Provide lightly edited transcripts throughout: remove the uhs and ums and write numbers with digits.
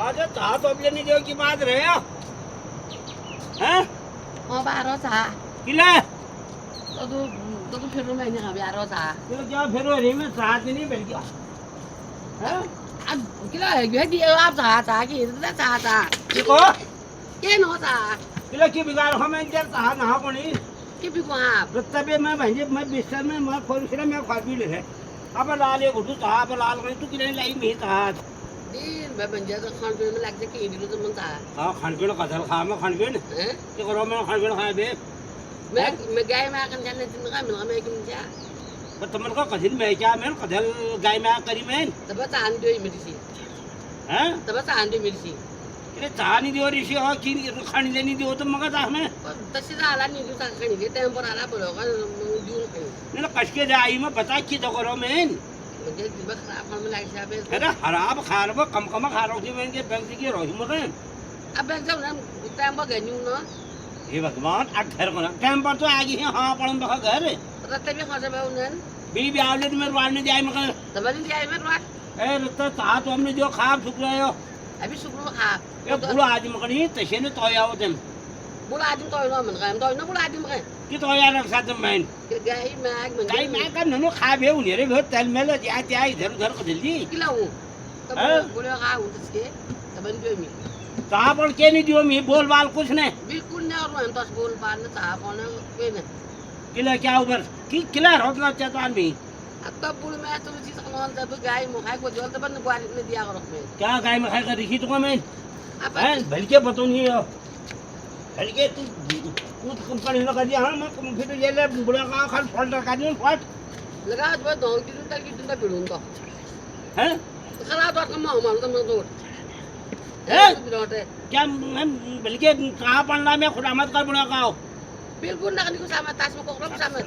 आज चाह तो अपने नहीं देव की बात रहे हैं बारो था किला तो फिर मैं नहीं बारो था तो क्या फिर रही में साथ नहीं बैठ गया हैं किला ये दिए आप था कि था देखो ये नो था किला की बिगाड़ हमें जब चाह ना पड़ी कि भी को आप तबे मैं भाई मैं बिस्तर में मैं खोल से मैं खा भी ले अब लाल एक उठू चाह अब लाल गई तू कि नहीं लाई मी चाह दिन मैं बन जाता खान पीने में लग जाए कि दिलो तो मन था हां खानपीन कदल खा मैं खानपीन हैं कि करो मैं खानपीन खाए बे मैं गाय में आकर जाने दिन का मैं क्यों जा पर तुमन का कदिन में क्या मैं कदल गाय में करी मैं तब तो आन दो मेरी सी हैं तब तो आन दो मेरी सी कि चाह नहीं दियो ऋषि और चीन खानी लेनी दियो तो मगा चाह में तसी दा आला नहीं दूसरा खानी ले टाइम पर आला बोलोगा दूर पे नहीं ना कश के जाई में बता की तो करो मैं मुझे दिमाग खराब होने लग जाए अरे खराब खा रहा कम खा रहा हूँ मैं के बैंक की रोही मगे अब बैंक जाओ ना टाइम पर गई ना ये भगवान आ घर को ना टाइम पर तो आ गई है हाँ पड़न बखा घर रत्ते भी खासे में उन्हें बीबी आवले तो मैं रोड नहीं जाए मगर तब नहीं जाए मैं रोड ए रत्ता चाह तो हमने जो खाब सुख रहे हो अभी शुक्र खा ये बुला आज मगर ये तशे ने तो आओ तुम बुला आदमी तो ना मन गए तो ना बुला आदमी गए कि तो यार रखा तुम मैं गई मैं गाय मैं का ननो खा बे उन्हें रे बहुत तेल में ले जाते आई इधर उधर को जल्दी खिलाऊं तब बोले खा उन तसके तब नहीं जो मी चाह पर के नहीं दियो मी बोल बाल कुछ नहीं बिल्कुल नहीं और मैं तो बोल पार ना चाह कौन कोई नहीं किला क्या ऊपर की किला रोटला चाहता आदमी अब तब बुल में तो चीज कौन तब गाय मुखाई को जोल तब ने ग्वाली ने दिया करो मैं क्या गाय में खाएगा दिखी तुमको मैं अब हैं बल्कि बतो नहीं हो बल्कि तू कंपनी लगा दिया हां मैं फिर ये ले बुढ़ा का खाल फट का नहीं फट लगा तो दो दिन तक की दिन तक बिड़ूं तो हैं खराब तो कम हो मालूम तो तो क्या मैं बल्कि कहां पढ़ना मैं खुदा मत कर बुढ़ा का बिल्कुल ना को sama tas mo ko sama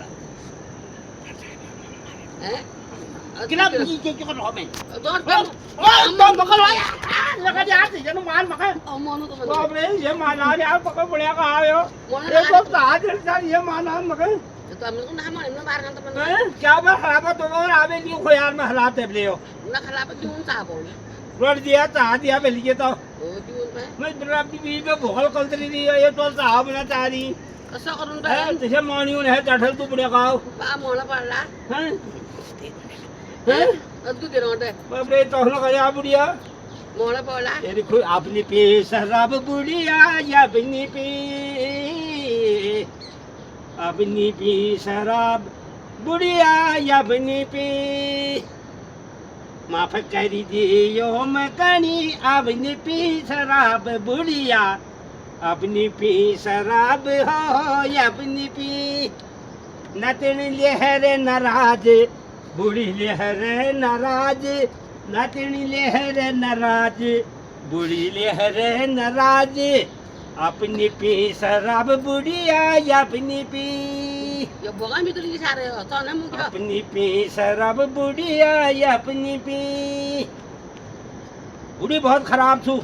किला की कर रहा मैं don तो पकड़ लो लगा दिया से जन मार मका मोनो तो बाप रे ये माना यार पकड़ बुढ़ा का आयो ये तो ताज सर ये माना मका तो हम को ना मार ना बाहर kan teman क्या मैं खराब तो और आवे नहीं को यार मैं हालात है ले हो ना खराब क्यों साबो रोड दिया ता दिया बल्कि तो ओ क्यों मैं बड़ा बीबी पे भोगल कलतरी दी ये तो साहब ना तारी ऐसा करूं है तुझे मानियो है चढ़ल तू बुढ़ा का बा मोला पड़ला हैं हैं अदु दे रोटे बाप रे तो लगा या बुढ़िया मोला पड़ला ये देखो अपनी पे शराब बुढ़िया या अपनी पे शराब बुढ़िया या अपनी पे माफ कर दियो मकनी अपनी पे शराब बुढ़िया अपनी पी शराब हो या अपनी पी नतन लहर नाराज बूढ़ी लहर नाराज नतन लहर नाराज बूढ़ी लहर नाराज अपनी पी शराब बुढ़िया या अपनी पी ये बोगा मी तो लिखी सारे हो तो ना मुझे अपनी पी शराब बुढ़िया या अपनी पी बूढ़ी बहुत खराब थू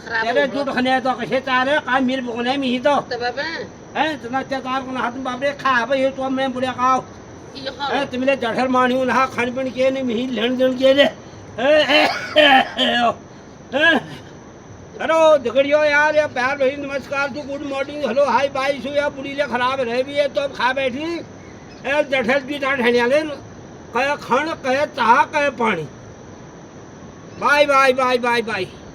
तेरे झूठ खने तो कैसे चारे काम मेरे बोले में ही तो तब हैं तना चार को हाथ बाप रे खा भाई तो मैं बुढ़िया खाओ हैं तुमने जठर मानियो ना खान पीन के ने मी लेन देन के ले हेलो झगड़ियो यार या प्यार भाई नमस्कार तू good morning hello hi bye सु या बुढ़ी ले खराब रह भी है तो खा बैठी ए जठर की ता ढनिया ले कहे खान कहे चाह कहे पानी bye bye bye bye bye